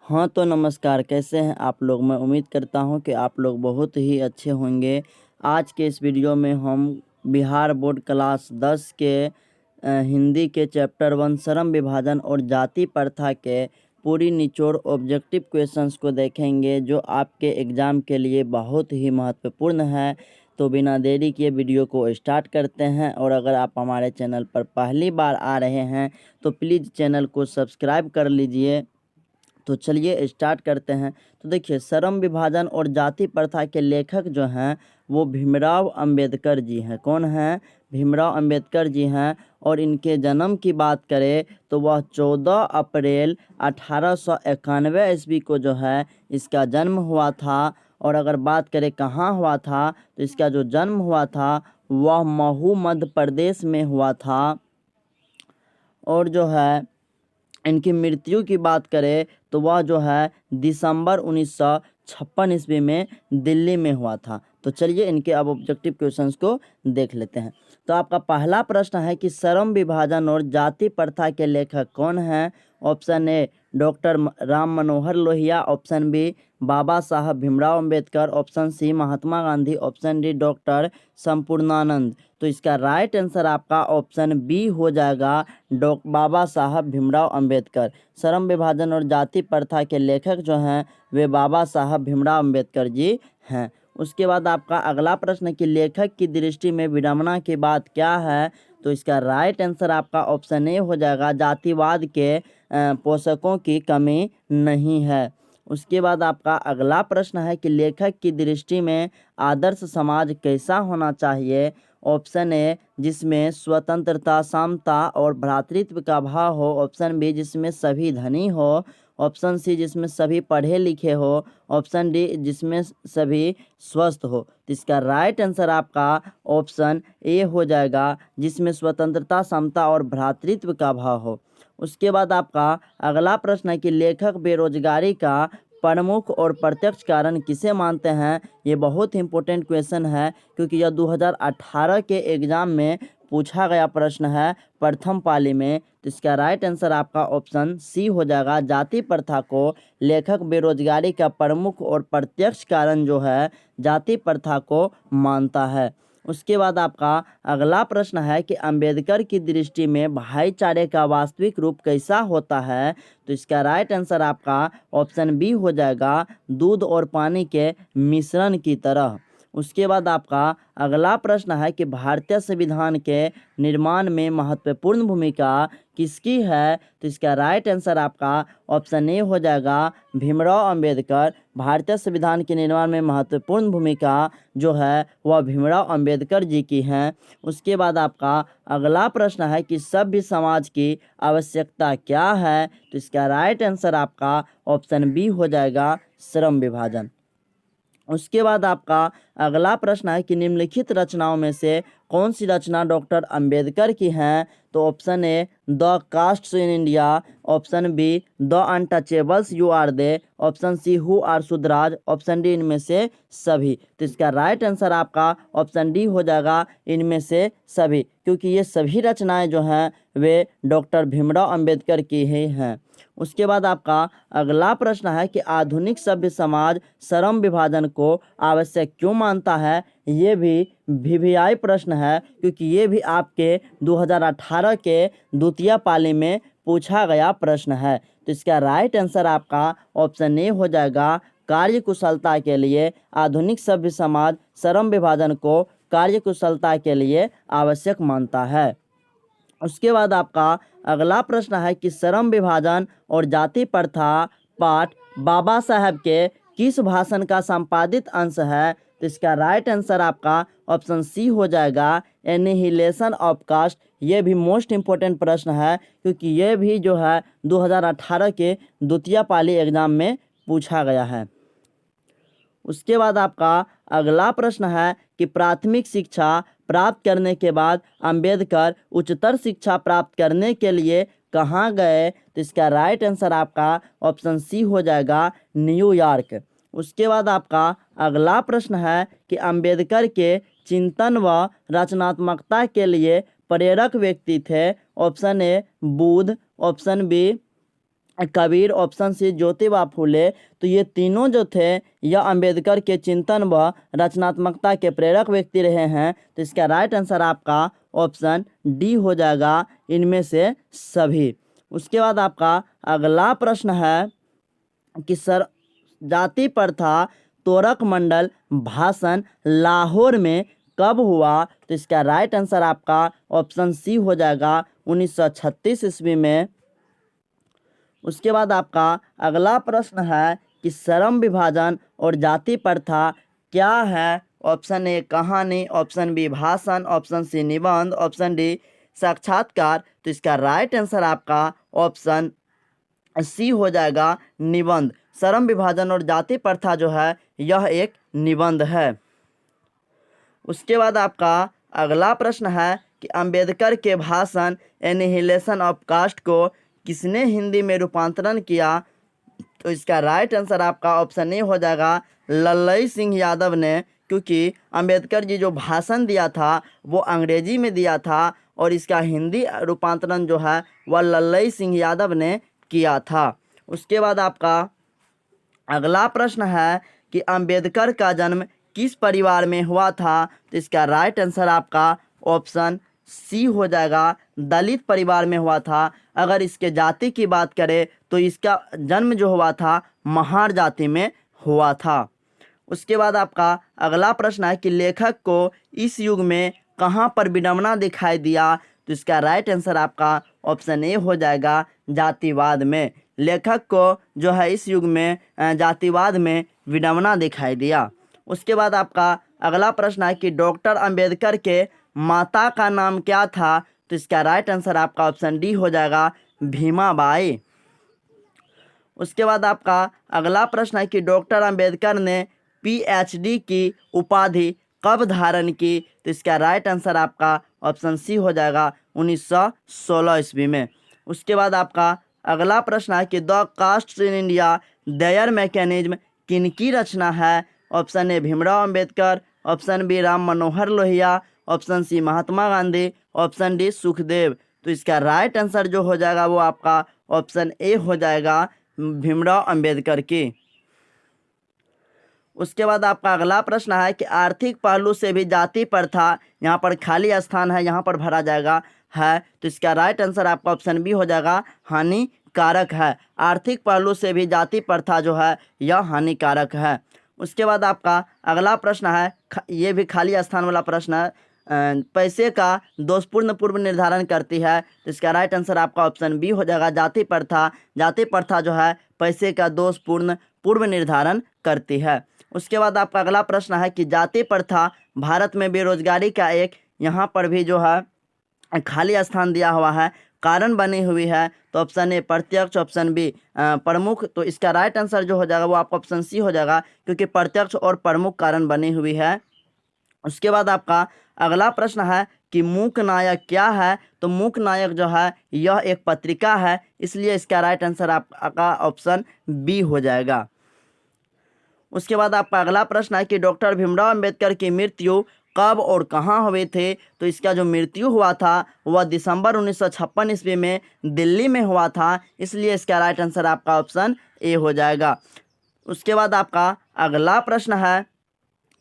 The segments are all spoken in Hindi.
हाँ तो नमस्कार, कैसे हैं आप लोग। मैं उम्मीद करता हूं कि आप लोग बहुत ही अच्छे होंगे। आज के इस वीडियो में हम बिहार बोर्ड क्लास 10 के हिंदी के चैप्टर 1 श्रम विभाजन और जाति प्रथा के पूरी निचोड़ ऑब्जेक्टिव क्वेश्चंस को देखेंगे, जो आपके एग्ज़ाम के लिए बहुत ही महत्वपूर्ण है। तो बिना देरी किए वीडियो को स्टार्ट करते हैं। और अगर आप हमारे चैनल पर पहली बार आ रहे हैं तो प्लीज़ चैनल को सब्सक्राइब कर लीजिए। तो चलिए स्टार्ट करते हैं। तो देखिए, श्रम विभाजन और जाति प्रथा के लेखक जो हैं वो भीमराव अंबेडकर जी हैं। कौन हैं? भीमराव अंबेडकर जी हैं। और इनके जन्म की बात करें तो वह 14 अप्रैल 1891 ईस्वी को जो है इसका जन्म हुआ था। और अगर बात करें कहाँ हुआ था, तो इसका जो जन्म हुआ था वह महू मध्य प्रदेश में हुआ था। और जो है इनकी मृत्यु की बात करें तो वह जो है दिसंबर 1956 ईस्वी में दिल्ली में हुआ था। तो चलिए इनके अब ऑब्जेक्टिव क्वेश्चंस को देख लेते हैं। तो आपका पहला प्रश्न है कि श्रम विभाजन और जाति प्रथा के लेखक कौन हैं? Option A doctor Ram Manohar Lohia, option B Baba Saheb Bhimrao Ambedkar, option C Mahatma Gandhi, option D doctor Sampurnanand. तो इसका राइट आंसर आपका ऑप्शन बी हो जाएगा, बाबा साहब भीमराव अंबेडकर। श्रम विभाजन और जाति प्रथा के लेखक जो हैं वे बाबा साहब भीमराव अंबेडकर जी हैं। उसके बाद आपका अगला प्रश्न कि लेखक की दृष्टि में विडंबना की बात क्या है? तो इसका राइट आंसर आपका ऑप्शन ए हो जाएगा, जातिवाद के पोषकों की कमी नहीं है। उसके बाद आपका अगला प्रश्न है कि लेखक की दृष्टि में आदर्श समाज कैसा होना चाहिए? ऑप्शन ए जिसमें स्वतंत्रता, समता और भ्रातृत्व का भाव हो, ऑप्शन बी जिसमें सभी धनी हो, ऑप्शन सी जिसमें सभी पढ़े लिखे हो, ऑप्शन डी जिसमें सभी स्वस्थ हो। तो इसका राइट आंसर आपका ऑप्शन ए हो जाएगा, जिसमें स्वतंत्रता, समता और भ्रातृत्व का भाव हो। उसके बाद आपका अगला प्रश्न है कि लेखक बेरोजगारी का प्रमुख और प्रत्यक्ष कारण किसे मानते हैं? ये बहुत ही इंपॉर्टेंट क्वेश्चन है, क्योंकि यह 2018 के एग्ज़ाम में पूछा गया प्रश्न है प्रथम पाली में। तो इसका राइट आंसर आपका ऑप्शन सी हो जाएगा, जाति प्रथा को लेखक बेरोजगारी का प्रमुख और प्रत्यक्ष कारण जो है जाति प्रथा को मानता है। उसके बाद आपका अगला प्रश्न है कि अंबेडकर की दृष्टि में भाईचारे का वास्तविक रूप कैसा होता है? तो इसका राइट आंसर आपका ऑप्शन बी हो जाएगा, दूध और पानी के मिश्रण की तरह। उसके बाद आपका अगला प्रश्न है कि भारतीय संविधान के निर्माण में महत्वपूर्ण भूमिका किसकी है? तो इसका राइट आंसर आपका ऑप्शन ए हो जाएगा, भीमराव अंबेडकर। भारतीय संविधान के निर्माण में महत्वपूर्ण भूमिका जो है वह भीमराव अंबेडकर जी की हैं। उसके बाद आपका अगला प्रश्न है कि सभ्य समाज की आवश्यकता क्या है? तो इसका राइट आंसर आपका ऑप्शन बी हो जाएगा, श्रम विभाजन। उसके बाद आपका अगला प्रश्न है कि निम्नलिखित रचनाओं में से कौन सी रचना डॉक्टर अंबेडकर की हैं? तो option A the castes in India, option B the untouchables who are they, option C who are Shudras, option D इनमें से सभी। तो इसका राइट आंसर आपका ऑप्शन डी हो जाएगा, इनमें से सभी, क्योंकि ये सभी रचनाएं जो हैं वे डॉक्टर भीमराव अंबेडकर की ही हैं। उसके बाद आपका अगला प्रश्न है कि आधुनिक सभ्य समाज श्रम विभाजन को आवश्यक क्यों मानता है? ये भी वीवीआई प्रश्न है, क्योंकि ये भी आपके 2018 के द्वितीय पाली में पूछा गया प्रश्न है। तो इसका राइट आंसर आपका ऑप्शन ए हो जाएगा, कार्यकुशलता के लिए आधुनिक सभ्य समाज श्रम विभाजन को कार्यकुशलता के लिए आवश्यक मानता है। उसके बाद आपका अगला प्रश्न है कि श्रम विभाजन और जाति प्रथा पाठ बाबा साहब के किस भाषण का संपादित अंश है? तो इसका राइट आंसर आपका ऑप्शन सी हो जाएगा, एनिहिलेशन ऑफ कास्ट। ये भी मोस्ट इम्पोर्टेंट प्रश्न है, क्योंकि ये भी जो है 2018 के द्वितीय पाली एग्जाम में पूछा गया है। उसके बाद आपका अगला प्रश्न है कि प्राथमिक शिक्षा प्राप्त करने के बाद अंबेडकर उच्चतर शिक्षा प्राप्त करने के लिए कहाँ गए? तो इसका राइट आंसर आपका ऑप्शन सी हो जाएगा, न्यूयॉर्क। उसके बाद आपका अगला प्रश्न है कि अंबेडकर के चिंतन व रचनात्मकता के लिए प्रेरक व्यक्ति थे। Option A Buddha, option B Kabir, option C Jyotiba Phule. तो ये तीनों जो थे यह अंबेडकर के चिंतन व रचनात्मकता के प्रेरक व्यक्ति रहे हैं। तो इसका राइट आंसर आपका ऑप्शन डी हो जाएगा, इनमें से सभी। उसके बाद आपका अगला प्रश्न है कि सर जाति प्रथा तोरक मंडल भाषण लाहौर में कब हुआ। तो इसका राइट आंसर आपका ऑप्शन सी हो जाएगा 1936 ईस्वी में। उसके बाद आपका अगला प्रश्न है कि श्रम विभाजन और जाति प्रथा क्या है। ऑप्शन ए कहानी, ऑप्शन बी भाषण, ऑप्शन सी निबंध, ऑप्शन डी साक्षात्कार। तो इसका राइट आंसर आपका ऑप्शन सी हो जाएगा, निबंध। श्रम विभाजन और जाति प्रथा जो है यह एक निबंध है। उसके बाद आपका अगला प्रश्न है कि अंबेडकर के भाषण एनिहिलेशन ऑफ कास्ट को किसने हिंदी में रूपांतरण किया। तो इसका राइट आंसर आपका ऑप्शन ए हो जाएगा, लल्लई सिंह यादव ने, क्योंकि अंबेडकर जी जो भाषण दिया था वो अंग्रेजी में दिया था और इसका हिंदी रूपांतरण जो है वह लल्लई सिंह यादव ने किया था। उसके बाद आपका अगला प्रश्न है कि अंबेडकर का जन्म किस परिवार में हुआ था। तो इसका राइट आंसर आपका ऑप्शन सी हो जाएगा, दलित परिवार में हुआ था। अगर इसके जाति की बात करें तो इसका जन्म जो हुआ था महार जाति में हुआ था। उसके बाद आपका अगला प्रश्न है कि लेखक को इस युग में कहाँ पर विडंबना दिखाई दिया। तो इसका राइट आंसर आपका ऑप्शन ए हो जाएगा, जातिवाद में। लेखक को जो है इस युग में जातिवाद में विडंबना दिखाई दिया। उसके बाद आपका अगला प्रश्न है कि डॉक्टर अंबेडकर के माता का नाम क्या था। तो इसका राइट आंसर आपका ऑप्शन डी हो जाएगा, भीमाबाई। उसके बाद आपका अगला प्रश्न है कि डॉक्टर अंबेडकर ने पीएचडी की उपाधि कब धारण की। तो इसका राइट आंसर आपका ऑप्शन सी हो जाएगा, 1916 ईस्वी में। उसके बाद आपका अगला प्रश्न है कि the caste in India their mechanism किनकी रचना है। Option A Bhimrao Ambedkar, option B Ram Manohar Lohia, option C Mahatma Gandhi, option D Sukhdev. तो इसका राइट आंसर जो हो जाएगा वो आपका ऑप्शन ए हो जाएगा, भीमराव अंबेडकर की। उसके बाद आपका अगला प्रश्न है कि आर्थिक पहलू से भी जाति प्रथा, यहाँ पर खाली स्थान है यहाँ पर भरा जाएगा है। तो इसका राइट आंसर आपका ऑप्शन बी हो जाएगा, हानिकारक है। आर्थिक पहलू से भी जाति प्रथा जो है यह हानिकारक है। उसके बाद आपका अगला प्रश्न है, ये भी खाली स्थान वाला प्रश्न है, पैसे का दोषपूर्ण पूर्व निर्धारण करती है। तो इसका राइट आंसर आपका ऑप्शन बी हो जाएगा, जाति प्रथा। जाति प्रथा जो है पैसे का दोषपूर्ण पूर्व निर्धारण करती है। उसके बाद आपका अगला प्रश्न है कि जाति प्रथा भारत में बेरोजगारी का एक, यहाँ पर भी जो है खाली स्थान दिया हुआ है, कारण बनी हुई है। तो ऑप्शन ए प्रत्यक्ष, ऑप्शन बी प्रमुख। तो इसका राइट आंसर जो हो जाएगा वो आपका ऑप्शन सी हो जाएगा, क्योंकि प्रत्यक्ष और प्रमुख कारण बनी हुई है। उसके बाद आपका अगला प्रश्न है कि मूक नायक क्या है। तो मूक नायक जो है यह एक पत्रिका है, इसलिए इसका राइट आंसर आपका ऑप्शन बी हो जाएगा। उसके बाद आपका अगला प्रश्न है कि डॉक्टर भीमराव अंबेडकर की मृत्यु कब और कहाँ हुए थे। तो इसका जो मृत्यु हुआ था वह दिसंबर 1956 ईस्वी में दिल्ली में हुआ था, इसलिए इसका राइट आंसर आपका ऑप्शन ए हो जाएगा। उसके बाद आपका अगला प्रश्न है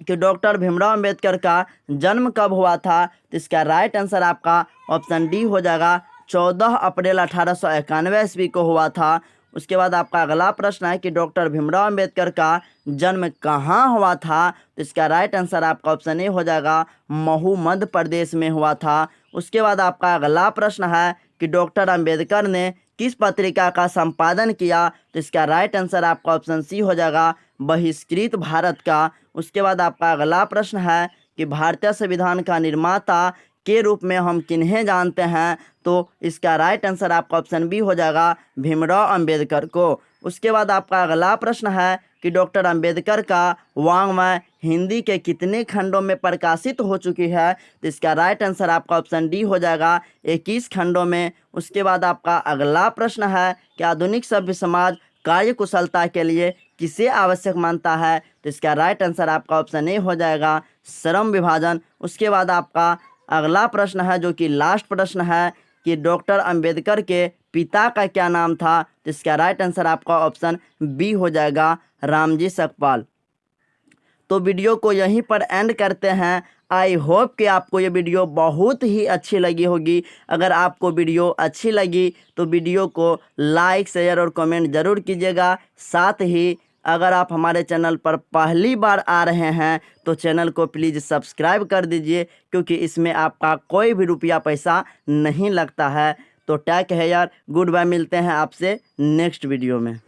कि डॉक्टर भीमराव अंबेडकर का जन्म कब हुआ था। तो इसका राइट आंसर आपका ऑप्शन डी हो जाएगा, 14 अप्रैल 1891 ईस्वी को हुआ था। उसके बाद आपका अगला प्रश्न है कि डॉक्टर भीमराव अंबेडकर का जन्म कहाँ हुआ था। तो इसका राइट आंसर आपका ऑप्शन ए हो जाएगा, महू मध्य प्रदेश में हुआ था। उसके बाद आपका अगला प्रश्न है कि डॉक्टर अंबेडकर ने किस पत्रिका का संपादन किया। तो इसका राइट आंसर आपका ऑप्शन सी हो जाएगा, बहिष्कृत भारत का। उसके बाद आपका अगला प्रश्न है कि भारतीय संविधान का निर्माता के रूप में हम किन्हें जानते हैं। तो इसका राइट आंसर आपका ऑप्शन बी हो जाएगा, भीमराव अंबेडकर को। उसके बाद आपका अगला प्रश्न है कि डॉक्टर अंबेडकर का वाङ्मय हिंदी के कितने खंडों में प्रकाशित हो चुकी है। तो इसका राइट आंसर आपका ऑप्शन डी हो जाएगा, 21 खंडों में। उसके बाद आपका अगला प्रश्न है कि आधुनिक सभ्य समाज कार्य कुशलता के लिए किसे आवश्यक मानता है। तो इसका राइट आंसर आपका ऑप्शन ए हो जाएगा, श्रम विभाजन। उसके बाद आपका अगला प्रश्न है जो कि लास्ट प्रश्न है कि डॉक्टर अंबेडकर के पिता का क्या नाम था, तो इसका राइट आंसर आपका ऑप्शन बी हो जाएगा, रामजी सकपाल। तो वीडियो को यहीं पर एंड करते हैं। आई होप कि आपको ये वीडियो बहुत ही अच्छी लगी होगी। अगर आपको वीडियो अच्छी लगी तो वीडियो को लाइक, शेयर और कमेंट ज़रूर कीजिएगा। साथ ही अगर आप हमारे चैनल पर पहली बार आ रहे हैं तो चैनल को प्लीज़ सब्सक्राइब कर दीजिए, क्योंकि इसमें आपका कोई भी रुपया पैसा नहीं लगता है। तो टैक है यार, गुड बाय, मिलते हैं आपसे नेक्स्ट वीडियो में।